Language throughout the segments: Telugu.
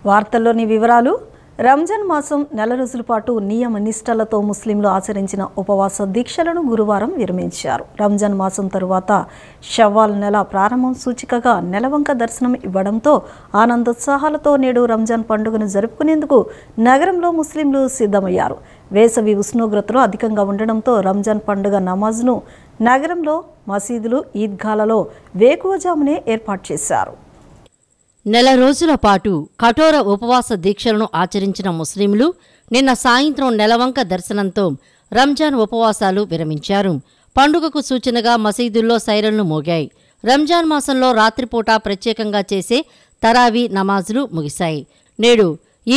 వార్తల్లోని వివరాలు. రంజాన్ మాసం నెల రోజుల పాటు నియమ నిష్టలతో ముస్లింలు ఆచరించిన ఉపవాస దీక్షలను గురువారం విరమించారు. రంజాన్ మాసం తరువాత షవ్వాల్ నెల ప్రారంభం సూచికగా నెలవంక దర్శనం ఇవ్వడంతో ఆనందోత్సాహాలతో నేడు రంజాన్ పండుగను జరుపుకునేందుకు నగరంలో ముస్లింలు సిద్ధమయ్యారు. వేసవి ఉష్ణోగ్రతలు అధికంగా ఉండడంతో రంజాన్ పండుగ నమాజ్ను నగరంలో మసీదులు, ఈద్గాలలో వేకువజామునే ఏర్పాటు చేశారు. నెల రోజుల పాటు కఠోర ఉపవాస దీక్షలను ఆచరించిన ముస్లింలు నిన్న సాయంత్రం నెలవంక దర్శనంతో రంజాన్ ఉపవాసాలు విరమించారు. పండుగకు సూచనగా మసీదుల్లో సైరన్లు మోగాయి. రంజాన్ మాసంలో రాత్రిపూట ప్రత్యేకంగా చేసే తరావీ నమాజులు ముగిశాయి. నేడు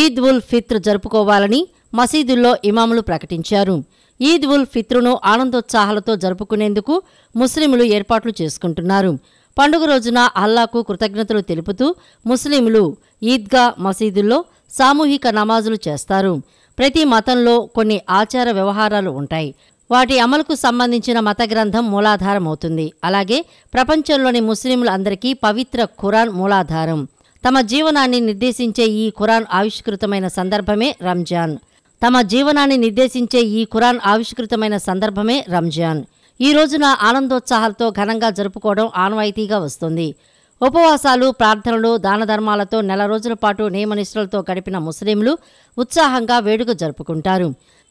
ఈద్ ఉల్ ఫిత్ర్ జరుపుకోవాలని మసీదుల్లో ఇమాములు ప్రకటించారు. ఈద్ ఉల్ ఫిత్రును ఆనందోత్సాహాలతో జరుపుకునేందుకు ముస్లింలు ఏర్పాట్లు చేసుకుంటున్నారు. పండుగ రోజున అల్లాకు కృతజ్ఞతలు తెలుపుతూ ముస్లింలు ఈద్గా, మసీదుల్లో సామూహిక నమాజులు చేస్తారు. ప్రతి మతంలో కొన్ని ఆచార వ్యవహారాలు ఉంటాయి. వాటి అమలుకు సంబంధించిన మత గ్రంథం మూలాధారమవుతుంది. అలాగే ప్రపంచంలోని ముస్లింలందరికీ పవిత్ర ఖురాన్ మూలాధారం. తమ జీవనాన్ని నిర్దేశించే ఈ ఖురాన్ ఆవిష్కృతమైన సందర్భమే రంజాన్. ఈ రోజున ఆనందోత్సాహాలతో ఘనంగా జరుపుకోవడం ఆనవాయితీగా వస్తుంది. ఉపవాసాలు, ప్రార్థనలు, దానధర్మాలతో నెల రోజుల పాటు నియమనిష్టలతో గడిపిన ముస్లింలు ఉత్సాహంగా వేడుక జరుపుకుంటారు.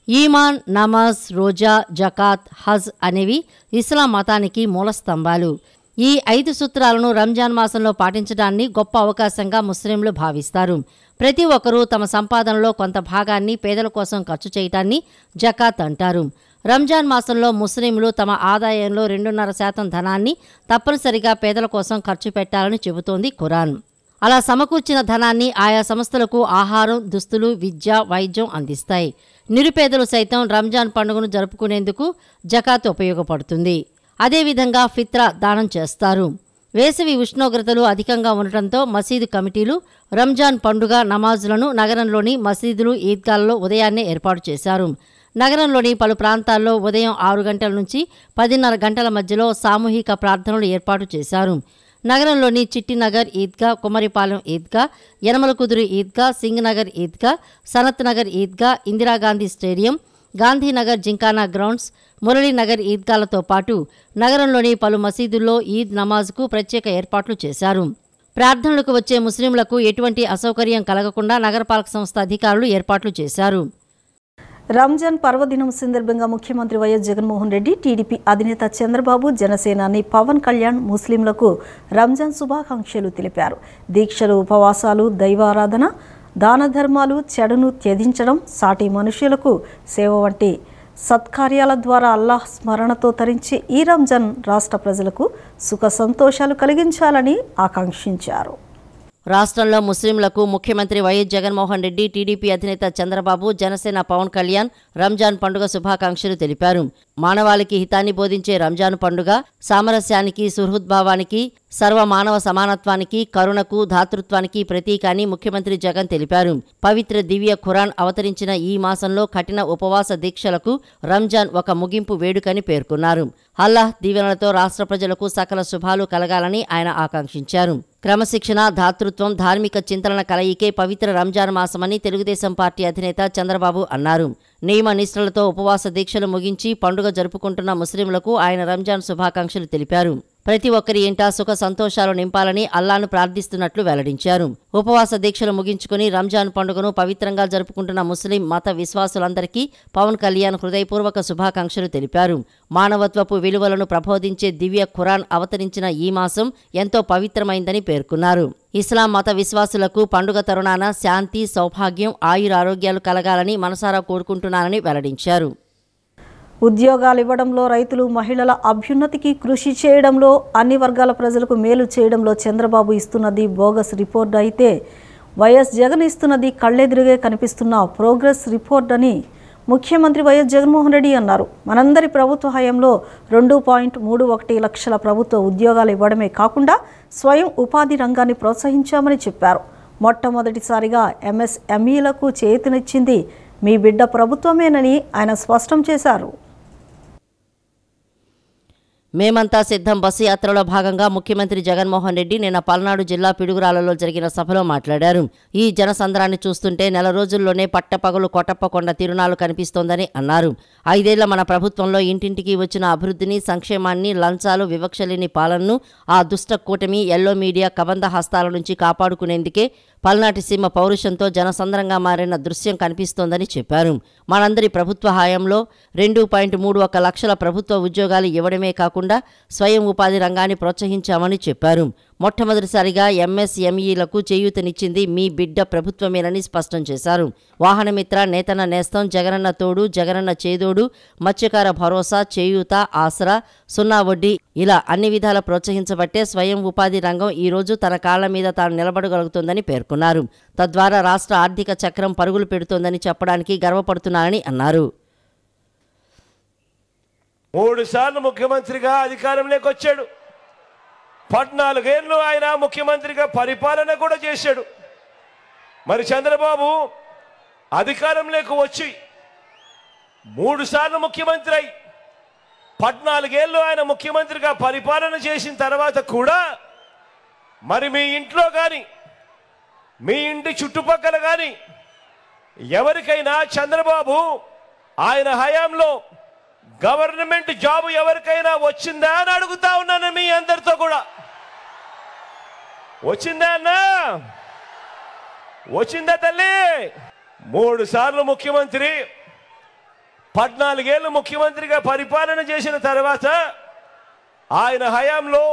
ఈమాన్, నమాజ్, రోజా, జకాత్, హజ్ అనేవి ఇస్లాం మతానికి మూలస్తంభాలు. ఈ 5 సూత్రాలను రంజాన్ మాసంలో పాటించడాన్ని గొప్ప అవకాశంగా ముస్లింలు భావిస్తారు. ప్రతి ఒక్కరూ తమ సంపాదనలో కొంత భాగాన్ని పేదల కోసం ఖర్చు చేయటాన్ని జకాత్ అంటారు. రంజాన్ మాసంలో ముస్లింలు తమ ఆదాయంలో 2.5% ధనాన్ని తప్పనిసరిగా పేదల కోసం ఖర్చు పెట్టాలని చెబుతోంది ఖురాన్. అలా సమకూర్చిన ధనాన్ని ఆయా సంస్థలకు ఆహారం, దుస్తులు, విద్య, వైద్యం అందిస్తాయి. నిరుపేదలు సైతం రంజాన్ పండుగను జరుపుకునేందుకు జకాత్ ఉపయోగపడుతుంది. అదేవిధంగా ఫిత్రా దానం చేస్తారు. వేసవి ఉష్ణోగ్రతలు అధికంగా ఉండటంతో మసీదు కమిటీలు రంజాన్ పండుగ నమాజులను నగరంలోని మసీదులు, ఈద్గాలలో ఉదయాన్నే ఏర్పాటు చేశారు. నగరంలోని పలు ప్రాంతాల్లో ఉదయం 6 గంటల నుంచి 10:30 గంటల మధ్యలో సామూహిక ప్రార్థనలు ఏర్పాటు చేశారు. నగరంలోని చిట్టినగర్ ఈద్గా, కుమరిపాలెం ఈద్గా, యనమలకుదురు ఈద్గా, సింగ్నగర్ ఈద్గా, సనత్ నగర్ ఈద్గా, ఇందిరాగాంధీ స్టేడియం, గాంధీనగర్ జింకానా గ్రౌండ్స్, మురళీనగర్ ఈద్గాలతో పాటు నగరంలోని పలు మసీదుల్లో ఈద్ నమాజ్కు ప్రత్యేక ఏర్పాట్లు చేశారు. ప్రార్థనలకు వచ్చే ముస్లింలకు ఎటువంటి అసౌకర్యం కలగకుండా నగరపాలక సంస్థ అధికారులు ఏర్పాట్లు చేశారు. రంజాన్ పర్వదినం సందర్భంగా ముఖ్యమంత్రి వైఎస్ జగన్మోహన్ రెడ్డి, టీడీపీ అధినేత చంద్రబాబు, జనసేనాని పవన్ కళ్యాణ్ ముస్లింలకు రంజాన్ శుభాకాంక్షలు తెలిపారు. దీక్షలు, ఉపవాసాలు, దైవారాధన, దాన ధర్మాలు, చెడును త్యజించడం, సాటి మనుషులకు సేవ వంటి సత్కార్యాల ద్వారా అల్లాహ్ స్మరణతో తరించి ఈ రంజాన్ రాష్ట్ర ప్రజలకు సుఖ సంతోషాలు కలిగించాలని ఆకాంక్షించారు. రాష్ట్రంలో ముస్లింలకు ముఖ్యమంత్రి వైఎస్ జగన్మోహన్ రెడ్డి, టీడీపీ అధినేత చంద్రబాబు, జనసేన పవన్ కళ్యాణ్ రంజాన్ పండుగ శుభాకాంక్షలు తెలిపారు. మానవాళికి హితాన్ని బోధించే రంజాన్ పండుగ సామరస్యానికి, సుహృద్భావానికి, సర్వమానవ సమానత్వానికి, కరుణకు, ధాతృత్వానికి ప్రతీక అని ముఖ్యమంత్రి జగన్ తెలిపారు. పవిత్ర దివ్య ఖురాన్ అవతరించిన ఈ మాసంలో కఠిన ఉపవాస దీక్షలకు రంజాన్ ఒక ముగింపు వేడుకని పేర్కొన్నారు. అల్లాహ్ దీవెనలతో రాష్ట్ర ప్రజలకు సకల శుభాలు కలగాలని ఆయన ఆకాంక్షించారు. క్రమశిక్షణ, ధాతృత్వం, ధార్మిక చింతనల కలయికే పవిత్ర రంజాన్ మాసమని తెలుగుదేశం పార్టీ అధినేత చంద్రబాబు అన్నారు. నియమ నిష్టలతో ఉపవాస దీక్షలు ముగించి పండుగ జరుపుకుంటున్న ముస్లింలకు ఆయన రంజాన్ శుభాకాంక్షలు తెలిపారు. ప్రతి ఒక్కరి ఇంట సుఖ సంతోషాలు నింపాలని అల్లాను ప్రార్థిస్తున్నట్లు వెల్లడించారు. ఉపవాస దీక్షలు ముగించుకుని రంజాన్ పండుగను పవిత్రంగా జరుపుకుంటున్న ముస్లిం మత విశ్వాసులందరికీ పవన్ కళ్యాణ్ హృదయపూర్వక శుభాకాంక్షలు తెలిపారు. మానవత్వపు విలువలను ప్రబోధించే దివ్య ఖురాన్ అవతరించిన ఈ మాసం ఎంతో పవిత్రమైందని పేర్కొన్నారు. ఇస్లాం మత విశ్వాసులకు పండుగ తరుణాన శాంతి, సౌభాగ్యం, ఆయురారోగ్యాలు కలగాలని మనసారా కోరుకుంటున్నానని వెల్లడించారు. ఉద్యోగాలు ఇవ్వడంలో, రైతులు, మహిళల అభ్యున్నతికి కృషి చేయడంలో, అన్ని వర్గాల ప్రజలకు మేలు చేయడంలో చంద్రబాబు ఇస్తున్నది బోగస్ రిపోర్ట్ అయితే వైఎస్ జగన్ ఇస్తున్నది కళ్ళెదురుగే కనిపిస్తున్న ప్రోగ్రెస్ రిపోర్ట్ అని ముఖ్యమంత్రి వైఎస్ జగన్మోహన్ రెడ్డి అన్నారు. మనందరి ప్రభుత్వ హయాంలో 2.31 లక్షల ప్రభుత్వ ఉద్యోగాలు ఇవ్వడమే కాకుండా స్వయం ఉపాధి రంగాన్ని ప్రోత్సహించామని చెప్పారు. మొట్టమొదటిసారిగా ఎంఎస్ఎంఈలకు చేతినిచ్చింది మీ బిడ్డ ప్రభుత్వమేనని ఆయన స్పష్టం చేశారు. మేమంతా సిద్ధం బస్సు యాత్రలో భాగంగా ముఖ్యమంత్రి జగన్మోహన్ రెడ్డి నిన్న పల్నాడు జిల్లా పిడుగురాలలో జరిగిన సభలో మాట్లాడారు. ఈ జనసంద్రాన్ని చూస్తుంటే నెల రోజుల్లోనే పట్టపగలు కొట్టప్పకొండ తిరునాళ్లు కనిపిస్తోందని అన్నారు. 5 ఏళ్ల మన ప్రభుత్వంలో ఇంటింటికి వచ్చిన అభివృద్ధిని, సంక్షేమాన్ని, లంచాలు, వివక్షలేని పాలనను ఆ దుష్ట కూటమి, ఎల్లో మీడియా కబంధ హస్తాల నుంచి కాపాడుకునేందుకే పల్నాటి సీమ పౌరుషంతో జనసంద్రంగా మారిన దృశ్యం కనిపిస్తోందని చెప్పారు. మనందరి ప్రభుత్వ హయాంలో 2.31 లక్షల ప్రభుత్వ ఉద్యోగాలు ఇవ్వడమే కాకుండా స్వయం ఉపాధి రంగాన్ని ప్రోత్సహించామని చెప్పారు. మొట్టమొదటిసారిగా ఎంఎస్ఎంఈలకు చేయూతనిచ్చింది మీ బిడ్డ ప్రభుత్వమేనని స్పష్టం చేశారు. వాహనమిత్ర, నేతన్న నేస్తం, జగనన్న తోడు, జగనన్న చేదోడు, మత్స్యకార భరోసా, చేయూత, ఆసరా, 0 వడ్డీ ఇలా అన్ని విధాల ప్రోత్సహించబట్టే స్వయం ఉపాధి రంగం ఈ రోజు తన కాళ్ల మీద తాను నిలబడగలుగుతోందని పేర్కొన్నారు. తద్వారా రాష్ట్ర ఆర్థిక చక్రం పరుగులు పెడుతోందని చెప్పడానికి గర్వపడుతున్నానని అన్నారు. 3 సార్లు ముఖ్యమంత్రిగా అధికారంలోకి వచ్చాడు. 14 ఏళ్ళు ఆయన ముఖ్యమంత్రిగా పరిపాలన కూడా చేశాడు. మరి చంద్రబాబు అధికారంలోకి వచ్చి 3 సార్లు ముఖ్యమంత్రి అయి 14 ఏళ్ళు ఆయన ముఖ్యమంత్రిగా పరిపాలన చేసిన తర్వాత కూడా మరి మీ ఇంట్లో కానీ మీ ఇంటి చుట్టుపక్కల కానీ ఎవరికైనా చంద్రబాబు ఆయన హయాంలో గవర్నమెంట్ జాబ్ ఎవరికైనా వచ్చిందా అని అడుగుతా ఉన్నాను మీ అందరితో కూడా. వచ్చిందా అన్నా? వచ్చిందా తల్లి? 3 సార్లు ముఖ్యమంత్రి, 14 ఏళ్ళు ముఖ్యమంత్రిగా పరిపాలన చేసిన తర్వాత ఆయన హయాంలో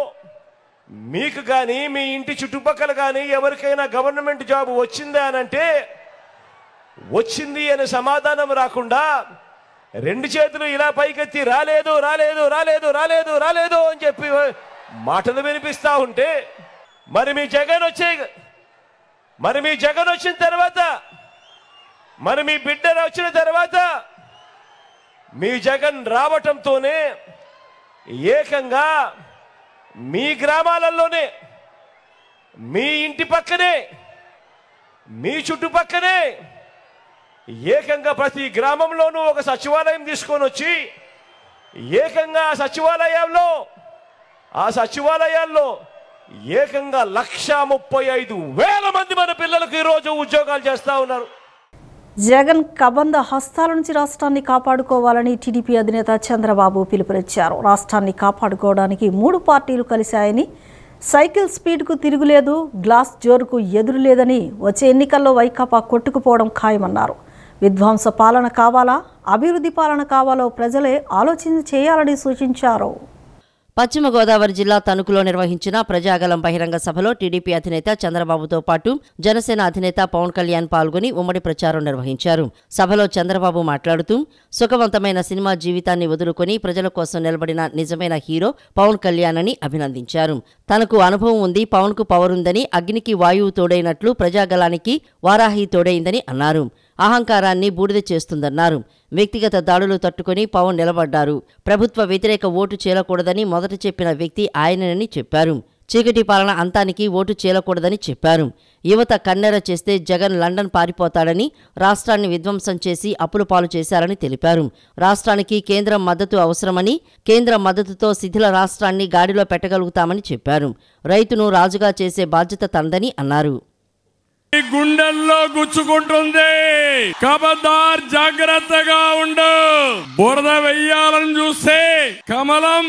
మీకు కానీ మీ ఇంటి చుట్టుపక్కల కానీ ఎవరికైనా గవర్నమెంట్ జాబ్ వచ్చిందా అని అంటే వచ్చింది అనే సమాధానం రాకుండా 2 చేతులు ఇలా పైకెత్తి రాలేదు రాలేదు రాలేదు రాలేదు రాలేదు అని చెప్పి మాటలు వినిపిస్తా ఉంటే మరి మీ జగన్ వచ్చిన తర్వాత మరి మీ బిడ్డ వచ్చిన తర్వాత మీ జగన్ రావటంతోనే ఏకంగా మీ గ్రామాలలోనే మీ ఇంటి పక్కనే మీ చుట్టుపక్కనే ఏకంగా ప్రతి గ్రామంలోనూ ఒక సచివాలయం తీసుకొని వచ్చి ఏకంగా ఆ సచివాలయాల్లో ఏకంగా 1,35,000 మంది మన పిల్లలకు ఈరోజు ఉద్యోగాలు చేస్తా ఉన్నారు. జగన్ కబంధ హస్తాల నుంచి రాష్ట్రాన్ని కాపాడుకోవాలని టీడీపీ అధినేత చంద్రబాబు పిలుపునిచ్చారు. రాష్ట్రాన్ని కాపాడుకోవడానికి 3 పార్టీలు కలిశాయని, సైకిల్ స్పీడ్కు తిరుగులేదు, గ్లాస్ జోరుకు ఎదురు లేదని, వచ్చే ఎన్నికల్లో వైకాపా కొట్టుకుపోవడం ఖాయమన్నారు. విధ్వంస పాలన కావాలా, అభివృద్ధి పాలన కావాలో ప్రజలే ఆలోచన చేయాలని సూచించారు. పశ్చిమ గోదావరి జిల్లా తణుకులో నిర్వహించిన ప్రజాగలం బహిరంగ సభలో టీడీపీ అధినేత చంద్రబాబుతో పాటు జనసేన అధినేత పవన్ కళ్యాణ్ పాల్గొని ఉమ్మడి ప్రచారం నిర్వహించారు. సభలో చంద్రబాబు మాట్లాడుతూ సుఖవంతమైన సినిమా జీవితాన్ని వదులుకొని ప్రజల కోసం నిలబడిన నిజమైన హీరో పవన్ కళ్యాణ్ అని అభినందించారు. తనకు అనుభవం ఉంది, పవన్ కు పవర్ ఉందని, అగ్నికి వాయువు తోడైనట్లు ప్రజాగలానికి వారాహి తోడైందని అన్నారు. అహంకారాన్ని బూడిద చేస్తుందన్నారు. వ్యక్తిగత దాడులు తట్టుకుని పవన్ నిలబడ్డారు. ప్రభుత్వ వ్యతిరేక ఓటు చేలకూడదని మొదట చెప్పిన వ్యక్తి ఆయనని చెప్పారు. చీకటి పాలన అంతానికి ఓటు చేలకూడదని చెప్పారు. యువత కన్నెర చేస్తే జగన్ లండన్ పారిపోతాడని, రాష్ట్రాన్ని విధ్వంసం చేసి అప్పుల పాలు చేశారని తెలిపారు. రాష్ట్రానికి కేంద్రం మద్దతు అవసరమని, కేంద్ర మద్దతుతో శిథిల రాష్ట్రాన్ని గాడిలో పెట్టగలుగుతామని చెప్పారు. రైతును రాజుగా చేసే బాధ్యత తనదని అన్నారు. గుండెల్లో గుచ్చుకుంటుంది, ఖబర్దార్ జాగ్రత్తగా ఉండు. బురద వెయ్యాలని చూస్తే కమలం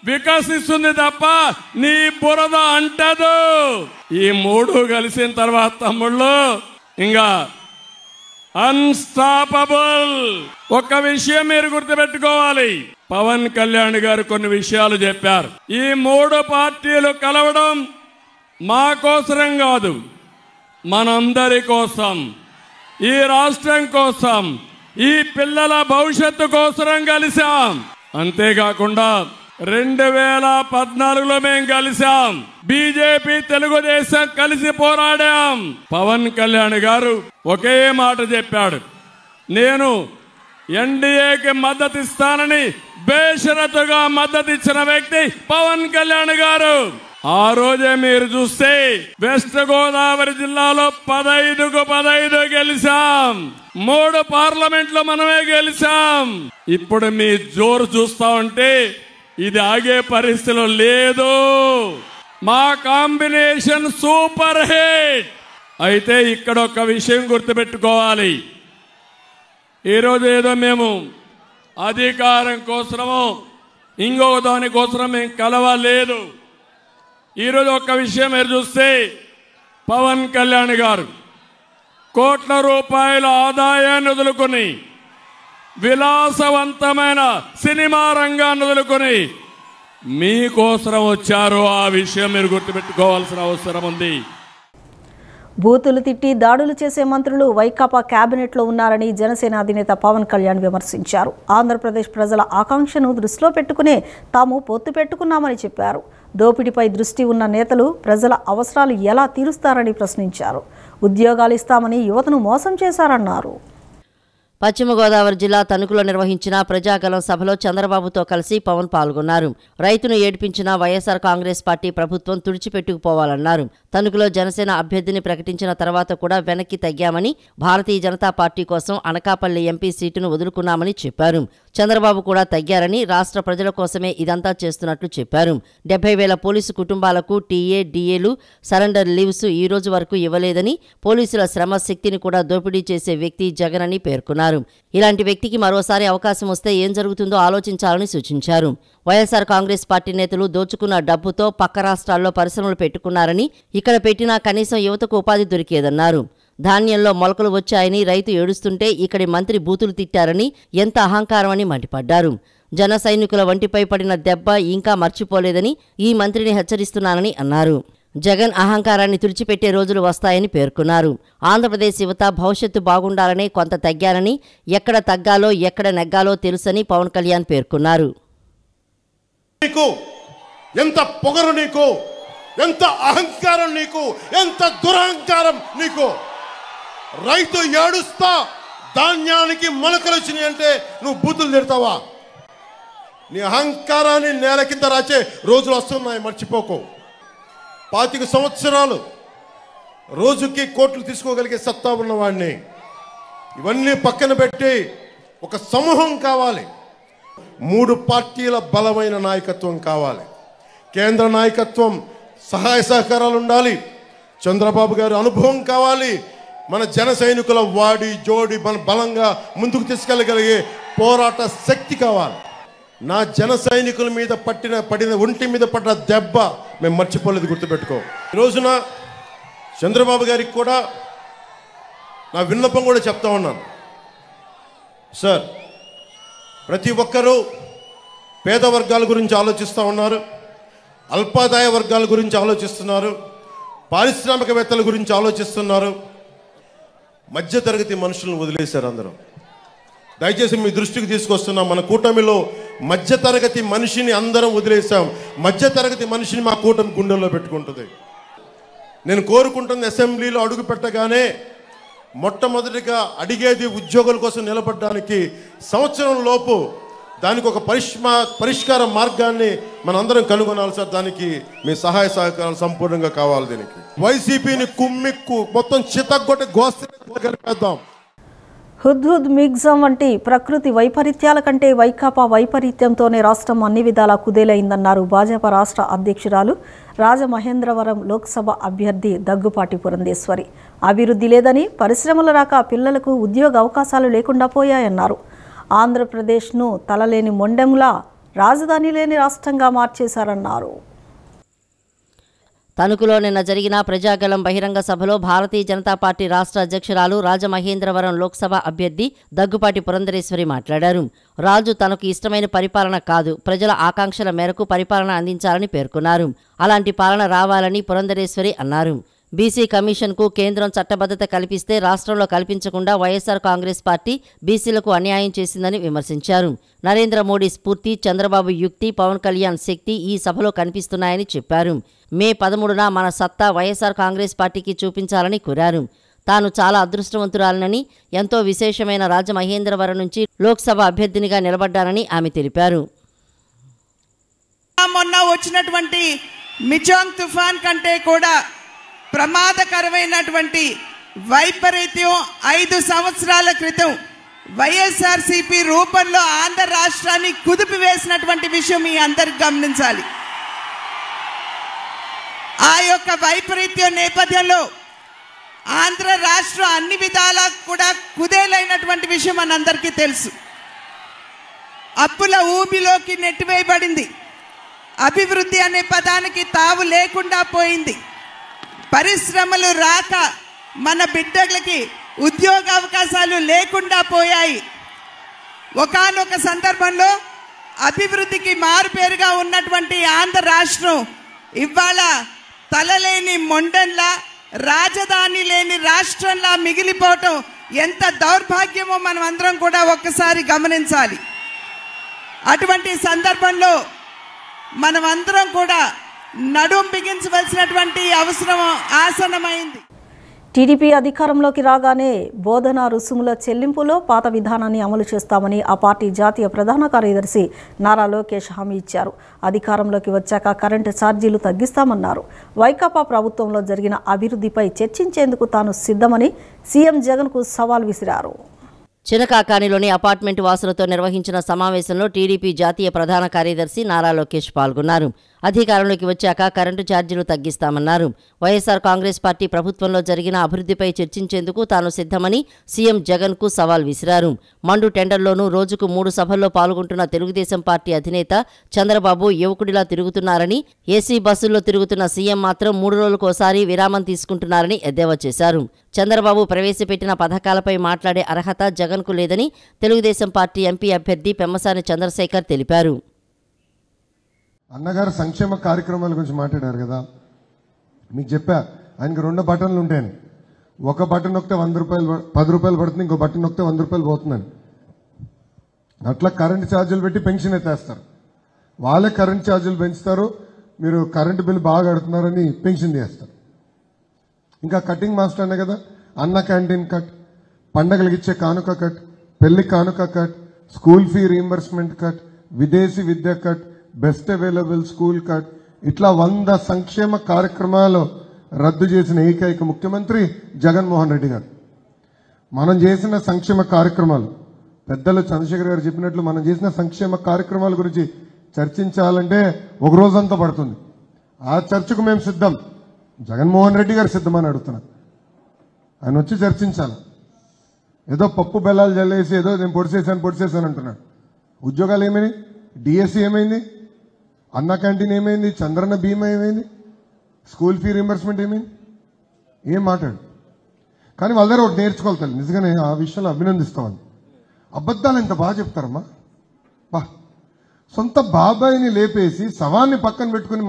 వికసిస్తుంది తప్ప నీ బురద అంటదు. ఈ 3 కలిసిన తర్వాత తమ్ముళ్ళు ఇంకా అన్స్టాపబుల్. ఒక్క విషయం మీరు గుర్తుపెట్టుకోవాలి, పవన్ కళ్యాణ్ గారు కొన్ని విషయాలు చెప్పారు. ఈ 3 పార్టీలు కలవడం మా కోసరం కాదు, మనందరి కోసం, ఈ రాష్ట్రం కోసం, ఈ పిల్లల భవిష్యత్తు కోసం కలిసాం. అంతేకాకుండా 2014లో మేము కలిసాం. బీజేపీ, తెలుగుదేశం కలిసి పోరాడాం. పవన్ కళ్యాణ్ గారు ఒకే మాట చెప్పాడు, నేను ఎన్డీఏకి మద్దతు ఇస్తానని బేషరతుగా మద్దతు ఇచ్చిన వ్యక్తి పవన్ కళ్యాణ్ గారు. ఆ రోజే మీరు చూస్తే వెస్ట్ గోదావరి జిల్లాలో 15కు 15 గెలిచాం. 3 పార్లమెంట్లో మనమే గెలిచాం. ఇప్పుడు మీ జోరు చూస్తా ఉంటే ఇది ఆగే పరిస్థితిలో లేదు. మా కాంబినేషన్ సూపర్ హిట్. అయితే ఇక్కడ ఒక విషయం గుర్తుపెట్టుకోవాలి. ఈరోజు ఏదో మేము అధికారం కోసమో ఇంకొక దానికోసం మేము కలవలేదు. ఈరోజు ఒక విషయం మీరు చూస్తే పవన్ కళ్యాణ్ గారు కోట్ల రూపాయల ఆదాయాన్ని వదులుకొని విలాసవంతమైన సినిమా రంగాన్ని వదులుకొని మీకోసం వచ్చారు. ఆ విషయం మీరు గుర్తుపెట్టుకోవాల్సిన అవసరం ఉంది. బూతులు తిట్టి దాడులు చేసే మంత్రులు వైకాపా కేబినెట్లో ఉన్నారని జనసేన అధినేత పవన్ కళ్యాణ్ విమర్శించారు. ఆంధ్రప్రదేశ్ ప్రజల ఆకాంక్షను దృష్టిలో పెట్టుకునే తాము పొత్తు పెట్టుకున్నామని చెప్పారు. దోపిడీపై దృష్టి ఉన్న నేతలు ప్రజల అవసరాలు ఎలా తీరుస్తారని ప్రశ్నించారు. ఉద్యోగాలు ఇస్తామని యువతను మోసం చేశారన్నారు. పశ్చిమ గోదావరి జిల్లా తణుకులో నిర్వహించిన ప్రజాగలం సభలో చంద్రబాబుతో కలిసి పవన్ పాల్గొన్నారు. రైతును ఏడ్పించిన వైఎస్ఆర్ కాంగ్రెస్ పార్టీ ప్రభుత్వం తుడిచిపెట్టుకుపోవాలన్నారు. తణుకులో జనసేన అభ్యర్థిని ప్రకటించిన తర్వాత కూడా వెనక్కి తగ్గామని, భారతీయ జనతా పార్టీ కోసం అనకాపల్లి ఎంపీ సీటును వదులుకున్నామని చెప్పారు. చంద్రబాబు కూడా తగ్గారని, రాష్ట్ర ప్రజల కోసమే ఇదంతా చేస్తున్నట్లు చెప్పారు. 70,000 పోలీసు కుటుంబాలకు టీఏ, డిఏలు, సరెండర్ లీవ్స్ ఈ రోజు వరకు ఇవ్వలేదని, పోలీసుల శ్రమ శక్తిని కూడా దోపిడీ చేసే వ్యక్తి జగన్ అని పేర్కొన్నారు. ఇలాంటి వ్యక్తికి మరోసారి అవకాశం వస్తే ఏం జరుగుతుందో ఆలోచించాలని సూచించారు. వైఎస్ఆర్ కాంగ్రెస్ పార్టీ నేతలు దోచుకున్న డబ్బుతో పక్క రాష్ట్రాల్లో పరిశ్రమలు పెట్టుకున్నారని, ఇక్కడ పెట్టినా కనీసం యువతకు ఉపాధి దొరికేదన్నారు. ధాన్యంలో మొలకలు వచ్చాయని రైతు ఏడుస్తుంటే ఇక్కడి మంత్రి బూతులు తిట్టారని, ఎంత అహంకారమని మండిపడ్డారు. జన సైనికుల వంటిపై పడిన దెబ్బ ఇంకా మర్చిపోలేదని ఈ మంత్రిని హెచ్చరిస్తున్నానని అన్నారు. జగన్ అహంకారాన్ని తుడిచిపెట్టే రోజులు వస్తాయని పేర్కొన్నారు. ఆంధ్రప్రదేశ్ యువత భవిష్యత్తు బాగుండాలని కొంత తగ్గారని, ఎక్కడ తగ్గాలో ఎక్కడ నెగ్గాలో తెలుసని పవన్ కళ్యాణ్ పేర్కొన్నారు. ఎంత పొగరు నీకు, ఎంత అహంకారం నీకు, ఎంత దురహంకారం నీకు. రైతు ఏడుస్తా ధాన్యానికి మొలకలు వచ్చినాయి అంటే నువ్వు బూతులు తిడతావా? నీ అహంకారాన్ని నేల కింద రాచే రోజులు వస్తున్నాయి, మర్చిపోకు. 25 సంవత్సరాలు రోజుకి కోట్లు తీసుకోగలిగే సత్తా ఉన్నవాడిని. ఇవన్నీ పక్కన పెట్టి ఒక సమూహం కావాలి. 3 పార్టీల బలమైన నాయకత్వం కావాలి. కేంద్ర నాయకత్వం సహాయ సహకారాలు ఉండాలి. చంద్రబాబు గారి అనుభవం కావాలి. మన జన సైనికుల వాడి జోడి మన బలంగా ముందుకు తీసుకెళ్ళగలిగే పోరాట శక్తి కావాలి. నా జన సైనికుల మీద పడిన ఒంటి మీద పడిన దెబ్బ మేము మర్చిపోలేదు, గుర్తుపెట్టుకో. ఈ రోజున చంద్రబాబు గారికి కూడా నా విన్నపం కూడా చెప్తా ఉన్నాను. సార్, ప్రతి ఒక్కరూ పేద వర్గాల గురించి ఆలోచిస్తూ ఉన్నారు, అల్పాదాయ వర్గాల గురించి ఆలోచిస్తున్నారు, పారిశ్రామికవేత్తల గురించి ఆలోచిస్తున్నారు. మధ్యతరగతి మనుషులను వదిలేశారు అందరూ. దయచేసి మీ దృష్టికి తీసుకొస్తున్నాం, మన కూటమిలో మధ్యతరగతి మనిషిని అందరం వదిలేసాం. మధ్యతరగతి మనిషిని మా కూటమి గుండెల్లో పెట్టుకుంటుంది. నేను కోరుకుంటుంది, అసెంబ్లీలో అడుగు పెట్టగానే మొట్టమొదటిగా అడిగేది ఉద్యోగుల కోసం నిలబడడానికి సంవత్సరం లోపు దానికి ఒక పరిష్కార మార్గాన్ని మనందరం కనుగొనాలి సార్. దానికి మీ సహాయ సహకారాలు సంపూర్ణంగా కావాలి. దీనికి వైసీపీని కుమ్మిక్కు మొత్తం చితగ్గొట్టి గోస్తం. హుద్హుద్ మిగ్జం వంటి ప్రకృతి వైపరీత్యాల కంటే వైకాపా వైపరీత్యంతోనే రాష్ట్రం అన్ని విధాలా కుదేలైందన్నారు భాజపా రాష్ట్ర అధ్యక్షురాలు రాజమహేంద్రవరం లోక్సభ అభ్యర్థి దగ్గుపాటి పురంధేశ్వరి. అభివృద్ధి లేదని, పరిశ్రమల రాక పిల్లలకు ఉద్యోగ అవకాశాలు లేకుండా పోయాయన్నారు. ఆంధ్రప్రదేశ్ను తలలేని మొండెంలా రాజధాని లేని రాష్ట్రంగా మార్చేశారన్నారు. తణుకులో నిన్న జరిగిన ప్రజాగలం బహిరంగ సభలో భారతీయ జనతా పార్టీ రాష్ట్ర అధ్యక్షురాలు రాజమహేంద్రవరం లోక్సభ అభ్యర్థి దగ్గుపాటి పురంధరేశ్వరి మాట్లాడారు. రాజు తనకు ఇష్టమైన పరిపాలన కాదు, ప్రజల ఆకాంక్షల మేరకు పరిపాలన అందించాలని పేర్కొన్నారు. అలాంటి పాలన రావాలని పురంధరేశ్వరి అన్నారు. బీసీ కమిషన్కు కేంద్రం చట్టబద్ధత కల్పిస్తే రాష్ట్రంలో కల్పించకుండా వైఎస్ఆర్ కాంగ్రెస్ పార్టీ బీసీలకు అన్యాయం చేసిందని విమర్శించారు. నరేంద్ర మోడీ స్ఫూర్తి, చంద్రబాబు యుక్తి, పవన్ కళ్యాణ్ శక్తి ఈ సభలో కనిపిస్తున్నాయని చెప్పారు. మే 13న మన సత్తా వైఎస్ఆర్ కాంగ్రెస్ పార్టీకి చూపించాలని కోరారు. తాను చాలా అదృష్టవంతురాలనని, ఎంతో విశేషమైన రాజమహేంద్రవరం నుంచి లోక్సభ అభ్యర్థినిగా నిలబడ్డానని ఆమె తెలిపారు. మొన్న వచ్చినటువంటి మిచాంగ్ తుఫాన్ కంటే కూడా ప్రమాదకరమైనటువంటి వైపరీత్యం 5 సంవత్సరాల క్రితం వైఎస్ఆర్సీపీ రూపంలో ఆంధ్ర రాష్ట్రాన్ని కుదిపివేసినటువంటి విషయం మీ అందరికి గమనించాలి. ఆ యొక్క వైపరీత్యం నేపథ్యంలో ఆంధ్ర రాష్ట్రం అన్ని విధాలా కూడా కుదేలైనటువంటి విషయం మనందరికీ తెలుసు. అప్పుల ఊబిలోకి నెట్టివేయబడింది. అభివృద్ధి అనే పదానికి తావు లేకుండా పోయింది. పరిశ్రమలు రాక మన బిడ్డలకి ఉద్యోగ అవకాశాలు లేకుండా పోయాయి. ఒకానొక సందర్భంలో అభివృద్ధికి మారుపేరుగా ఉన్నటువంటి ఆంధ్ర రాష్ట్రం ఇవాళ తలలేని మొండంలా, రాజధాని లేని రాష్ట్రంలా మిగిలిపోవటం ఎంత దౌర్భాగ్యమో మనం అందరం కూడా ఒక్కసారి గమనించాలి. అటువంటి సందర్భంలో మనం అందరం కూడా నడుం బిగించవలసినటువంటి అవసరం ఆసన్నమైంది. టీడీపీ అధికారంలోకి రాగానే బోధనా రుసుముల చెల్లింపులో పాత విధానాన్ని అమలు చేస్తామని ఆ పార్టీ జాతీయ ప్రధాన కార్యదర్శి నారా లోకేష్ హామీ ఇచ్చారు. అధికారంలోకి వచ్చాక కరెంటు ఛార్జీలు తగ్గిస్తామన్నారు. వైకాపా ప్రభుత్వంలో జరిగిన అభివృద్ధిపై చర్చించేందుకు తాను సిద్ధమని సీఎం జగన్కు సవాల్ విసిరారు. చినకాకానిలోని అపార్ట్మెంట్ వాసులతో నిర్వహించిన సమావేశంలో టీడీపీ జాతీయ ప్రధాన కార్యదర్శి నారా లోకేష్ పాల్గొన్నారు. అధికారంలోకి వచ్చాక కరెంటు ఛార్జీలు తగ్గిస్తామన్నారు. వైఎస్ఆర్ కాంగ్రెస్ పార్టీ ప్రభుత్వంలో జరిగిన అభివృద్ధిపై చర్చించేందుకు తాను సిద్ధమని సీఎం జగన్కు సవాల్ విసిరారు. మండు టెండర్లోనూ రోజుకు 3 సభల్లో పాల్గొంటున్న తెలుగుదేశం పార్టీ అధినేత చంద్రబాబు యువకుడిలా తిరుగుతున్నారని, ఏసీ బస్సుల్లో తిరుగుతున్న సీఎం మాత్రం 3 రోజులకోసారి విరామం తీసుకుంటున్నారని ఎద్దేవా చేశారు. చంద్రబాబు ప్రవేశపెట్టిన పథకాలపై మాట్లాడే అర్హత జగన్కు లేదని తెలుగుదేశం పార్టీ ఎంపీ అభ్యర్థి పెమ్మసాని చంద్రశేఖర్ తెలిపారు. అన్నగారు సంక్షేమ కార్యక్రమాల గురించి మాట్లాడారు కదా, మీకు చెప్పా ఆయనకి 2 బటన్లు ఉంటాయని. ఒక బటన్ నొక్కితే 100 రూపాయలు 10 రూపాయలు పడుతుంది, ఇంకో బటన్ నొక్కితే 100 రూపాయలు పోతుందని. అట్లా కరెంటు ఛార్జీలు పెట్టి పెన్షన్ ఎత్తేస్తారు. వాళ్ళే కరెంటు ఛార్జీలు పెంచుతారు, మీరు కరెంటు బిల్లు బాగా కడుతున్నారని పెన్షన్ చేస్తారు. ఇంకా కటింగ్ మాస్టర్ అనే కదా, అన్న క్యాంటీన్ కట్, పండగలకు ఇచ్చే కానుక కట్, పెళ్లి కానుక cut, school fee reimbursement cut, విదేశీ విద్య cut, best available school cut, ఇట్లా 100 సంక్షేమ కార్యక్రమాలు రద్దు చేసిన ఏకైక ముఖ్యమంత్రి జగన్మోహన్ రెడ్డి గారు. మనం చేసిన సంక్షేమ కార్యక్రమాలు, పెద్దలు చంద్రశేఖర్ గారు చెప్పినట్లు మనం చేసిన సంక్షేమ కార్యక్రమాల గురించి చర్చించాలంటే ఒక రోజంతా పడుతుంది. ఆ చర్చకు మేము సిద్ధం. జగన్మోహన్ రెడ్డి గారు సిద్ధమని అడుగుతున్నారు. ఆయన వచ్చి చర్చించాలి. ఏదో పప్పు బెల్లాలు జల్లేసి ఏదో నేను పొడిసేసాను అంటున్నాడు. ఉద్యోగాలు ఏమైనాయి? డిఎస్సీ ఏమైంది? అన్న క్యాంటీన్ ఏమైంది? చంద్రన్న బీమా ఏమైంది? స్కూల్ ఫీ రీంబర్స్మెంట్ ఏమైంది? ఏం మాట్లాడు. కానీ వాళ్ళ దగ్గర ఒకటి నేర్చుకోవాలి. నిజంగానే ఆ విషయంలో అభినందిస్తామని. అబద్ధాలు ఎంత బాగా చెప్తారమ్మా. బా, సొంత బాబాయిని లేపేసి శవాన్ని పక్కన పెట్టుకుని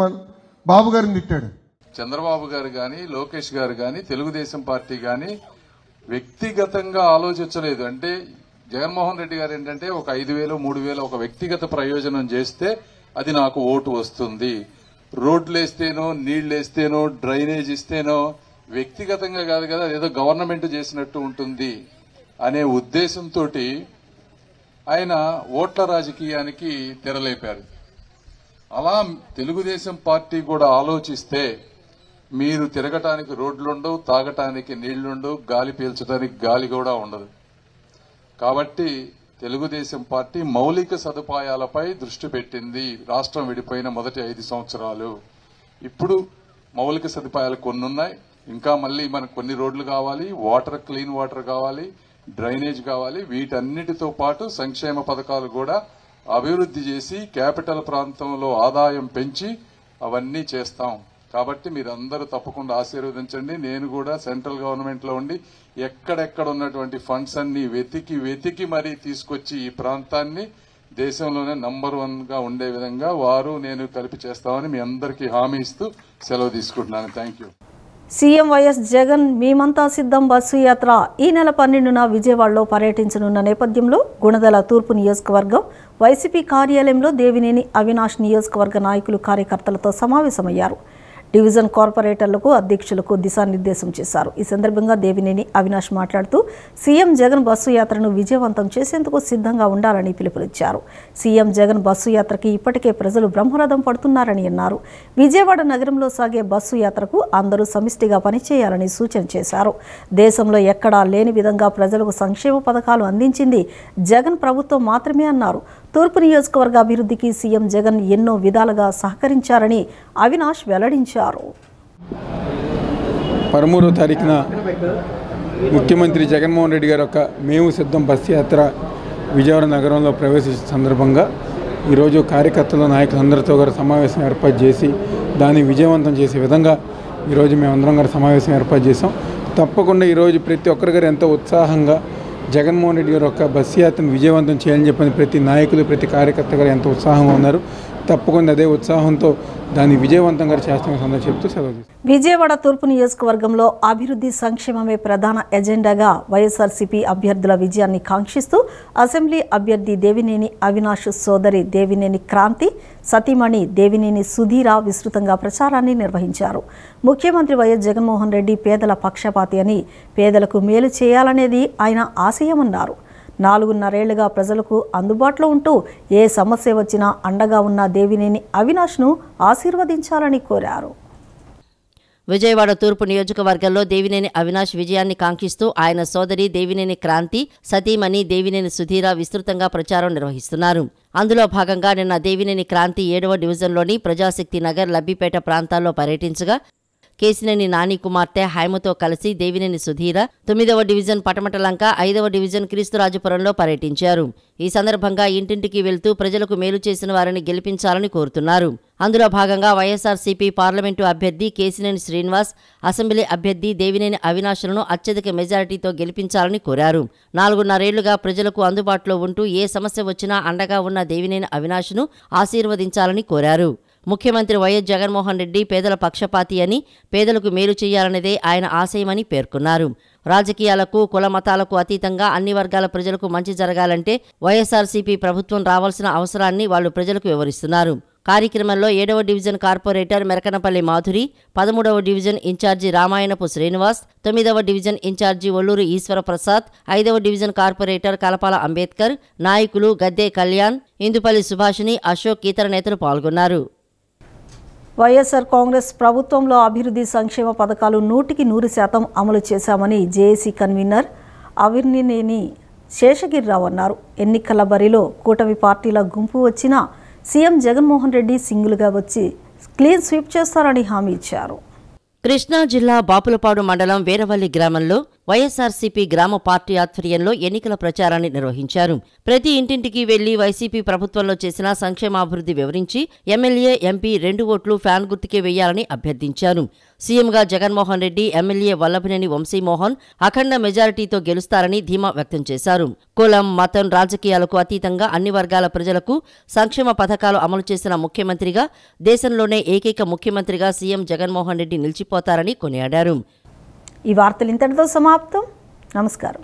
బాబు గారిని తిట్టాడు. చంద్రబాబు గారు గాని, లోకేష్ గారు గాని, తెలుగుదేశం పార్టీ గాని వ్యక్తిగతంగా ఆలోచించలేదు. అంటే జగన్మోహన్ రెడ్డి గారు ఏంటంటే ఒక 5,000 3,000 ఒక వ్యక్తిగత ప్రయోజనం చేస్తే అది నాకు ఓటు వస్తుంది, రోడ్లు వేస్తేనో నీళ్లు వేస్తేనో డ్రైనేజ్ ఇస్తేనో వ్యక్తిగతంగా కాదు కదా, ఏదో గవర్నమెంట్ చేసినట్టు ఉంటుంది అనే ఉద్దేశంతో ఆయన ఓట్ల రాజకీయానికి తెరలేపారు. అలా తెలుగుదేశం పార్టీ కూడా ఆలోచిస్తే మీరు తిరగటానికి రోడ్లుండవు, తాగటానికి నీళ్లుండవు, గాలి పీల్చడానికి గాలి కూడా ఉండదు. కాబట్టి తెలుగుదేశం పార్టీ మౌలిక సదుపాయాలపై దృష్టి పెట్టింది. రాష్ట్రం విడిపోయిన మొదటి 5 సంవత్సరాలు. ఇప్పుడు మౌలిక సదుపాయాలు కొన్ని ఉన్నాయి, ఇంకా మళ్ళీ మనకు కొన్ని రోడ్లు కావాలి, వాటర్, క్లీన్ వాటర్ కావాలి, డ్రైనేజ్ కావాలి. వీటన్నిటితో పాటు సంక్షేమ పథకాలు కూడా అభివృద్ధి చేసి క్యాపిటల్ ప్రాంతంలో ఆదాయం పెంచి అవన్నీ చేస్తాం. కాబట్టి మీరందరూ తప్పకుండా ఆశీర్వదించండి. నేను కూడా సెంట్రల్ గవర్నమెంట్ లో ఉండి ఎక్కడెక్కడ ఉన్నటువంటి ఫండ్స్ అన్ని వెతికి మరీ తీసుకొచ్చి ఈ ప్రాంతాన్ని దేశంలోనే నంబర్ 1 గా ఉండే విధంగా వారు నేను కలిపి చేస్తామని మీ అందరికీ హామీ ఇస్తూ సెలవు తీసుకుంటున్నాను. Thank you. CM YS Jagan మేమంతా సిద్ధం బస్సు యాత్ర ఈ నెల 12న విజయవాడలో పర్యటించనున్న నేపథ్యంలో గుణదల తూర్పు నియోజకవర్గం వైసీపీ కార్యాలయంలో దేవినేని అవినాష్ నియోజకవర్గ నాయకులు కార్యకర్తలతో సమావేశమయ్యారు. డివిజన్ కార్పొరేటర్లకు అధ్యక్షులకు దిశానిర్దేశం చేశారు. ఈ సందర్భంగా దేవినేని అవినాష్ మాట్లాడుతూ సీఎం జగన్ బస్సు యాత్రను విజయవంతం చేసేందుకు సిద్ధంగా ఉండాలని పిలుపునిచ్చారు. సీఎం జగన్ బస్సు యాత్రకి ఇప్పటికే ప్రజలు బ్రహ్మరథం పడుతున్నారని అన్నారు. విజయవాడ నగరంలో సాగే బస్సు యాత్రకు అందరూ సమిష్టిగా పనిచేయాలని సూచన చేశారు. దేశంలో ఎక్కడా లేని విధంగా ప్రజలకు సంక్షేమ పథకాలు అందించింది జగన్ ప్రభుత్వం మాత్రమే అన్నారు. తూర్పు నియోజకవర్గ అభివృద్ధికి సీఎం జగన్ ఎన్నో విధాలుగా సహకరించారని అవినాష్ వెల్లడించారు. 13వ తారీఖున ముఖ్యమంత్రి జగన్మోహన్ రెడ్డి గారి యొక్క మేము సిద్ధం బస్సు యాత్ర విజయవాడ నగరంలో ప్రవేశించిన సందర్భంగా ఈరోజు కార్యకర్తల నాయకులందరితో గారు సమావేశం ఏర్పాటు చేసి దాన్ని విజయవంతం చేసే విధంగా ఈరోజు మేమందరం గారు సమావేశం ఏర్పాటు చేసాం. తప్పకుండా ఈరోజు ప్రతి ఒక్కరి గారు ఎంతో ఉత్సాహంగా జగన్మోహన్ రెడ్డి గారు యొక్క బస్సు యాత్రను విజయవంతం చేయాలని చెప్పని ప్రతి నాయకులు ప్రతి కార్యకర్త గారు ఎంతో ఉత్సాహంగా ఉన్నారు. తప్పకుండా అదే ఉత్సాహంతో దాన్ని విజయవంతంగా చేస్తామని చెప్తూ సెలవు. విజయవాడ తూర్పు నియోజకవర్గంలో అభివృద్ధి సంక్షేమమే ప్రధాన ఎజెండాగా వైఎస్ఆర్సీపీ అభ్యర్థుల విజయాన్ని కాంక్షిస్తూ అసెంబ్లీ అభ్యర్థి దేవినేని అవినాష్ సోదరి దేవినేని క్రాంతి సతీమణి దేవినేని సుధీర విస్తృతంగా ప్రచారాన్ని నిర్వహించారు. ముఖ్యమంత్రి వైఎస్ జగన్మోహన్ రెడ్డి పేదల పక్షపాతి అని పేదలకు మేలు చేయాలనేది ఆయన ఆశయమన్నారు. 4.5 ఏళ్లుగా ప్రజలకు అందుబాటులో ఉంటూ ఏ సమస్య వచ్చినా అండగా ఉన్న దేవినేని అవినాష్ను ఆశీర్వదించాలని కోరారు. విజయవాడ తూర్పు నియోజకవర్గంలో దేవినేని అవినాష్ విజయాన్ని కాంక్షిస్తూ ఆయన సోదరి దేవినేని క్రాంతి సతీమణి దేవినేని సుధీర విస్తృతంగా ప్రచారం నిర్వహిస్తున్నారు. అందులో భాగంగా నిన్న దేవినేని క్రాంతి 7వ డివిజన్లోని ప్రజాశక్తి నగర్ లబ్బిపేట ప్రాంతాల్లో పర్యటించగా కేసినేని నాని కుమార్తె హైమతో కలిసి దేవినేని సుధీర 9వ డివిజన్ పటమటలంక 5వ డివిజన్ క్రీస్తురాజపురంలో పర్యటించారు. ఈ సందర్భంగా ఇంటింటికి వెళ్తూ ప్రజలకు మేలు చేసిన వారిని గెలిపించాలని కోరుతున్నారు. అందులో భాగంగా వైఎస్ఆర్సీపీ పార్లమెంటు అభ్యర్థి కేసినేని శ్రీనివాస్, అసెంబ్లీ అభ్యర్థి దేవినేని అవినాష్లను అత్యధిక మెజారిటీతో గెలిపించాలని కోరారు. 4.5 ఏళ్లుగా ప్రజలకు అందుబాటులో ఉంటూ ఏ సమస్య వచ్చినా అండగా ఉన్న దేవినేని అవినాష్ను ఆశీర్వదించాలని కోరారు. ముఖ్యమంత్రి వైఎస్ జగన్మోహన్ రెడ్డి పేదల పక్షపాతి అని పేదలకు మేలు చేయాలనేదే ఆయన ఆశయమని పేర్కొన్నారు. రాజకీయాలకు కుల మతాలకు అతీతంగా అన్ని వర్గాల ప్రజలకు మంచి జరగాలంటే వైఎస్ఆర్సీపీ ప్రభుత్వం రావాల్సిన అవసరాన్ని వాళ్లు ప్రజలకు వివరిస్తున్నారు. కార్యక్రమంలో 7వ డివిజన్ కార్పొరేటర్ మెరకనపల్లి మాధురి, 13వ డివిజన్ ఇన్ఛార్జి రామాయణపు శ్రీనివాస్, 9వ డివిజన్ ఇన్ఛార్జి ఒల్లూరు ఈశ్వర ప్రసాద్, 5వ డివిజన్ కార్పొరేటర్ కలపాల అంబేద్కర్, నాయకులు గద్దే కళ్యాణ్, ఇందుపల్లి సుభాషిణి, అశోక్ ఇతర నేతలు పాల్గొన్నారు. వైఎస్ఆర్ కాంగ్రెస్ ప్రభుత్వంలో అభివృద్ధి సంక్షేమ పథకాలు 100% అమలు చేశామని జేఏసీ కన్వీనర్ అవిర్నినేని శేషగిరిరావు అన్నారు. ఎన్నికల బరిలో కూటమి పార్టీల గుంపు వచ్చినా సీఎం జగన్మోహన్ రెడ్డి సింగిల్గా వచ్చి క్లీన్ స్వీప్ చేస్తారని హామీ ఇచ్చారు. కృష్ణా జిల్లా బాపులపాడు మండలం వీరవల్లి గ్రామంలో వైఎస్ఆర్సీపీ గ్రామ పార్టీ ఆధ్వర్యంలో ఎన్నికల ప్రచారాన్ని నిర్వహించారు. ప్రతి ఇంటింటికి వెళ్లి వైసీపీ ప్రభుత్వంలో చేసిన సంక్షేమాభివృద్ధి వివరించి ఎమ్మెల్యే, ఎంపీ 2 ఓట్లు ఫ్యాన్ గుర్తుకే వేయాలని అభ్యర్థించారు. సీఎంగా జగన్మోహన్ రెడ్డి, ఎమ్మెల్యే వల్లభనేని వంశీమోహన్ అఖండ మెజారిటీతో గెలుస్తారని ధీమా వ్యక్తం చేశారు. కులం, మతం, రాజకీయాలకు అతీతంగా అన్ని వర్గాల ప్రజలకు సంక్షేమ పథకాలు అమలు చేసిన ముఖ్యమంత్రిగా, దేశంలోనే ఏకైక ముఖ్యమంత్రిగా సీఎం జగన్మోహన్ రెడ్డి నిలిచిపోతారని కొనియాడారు. ఈ వార్తలు ఇంతటితో సమాప్తం. నమస్కారం.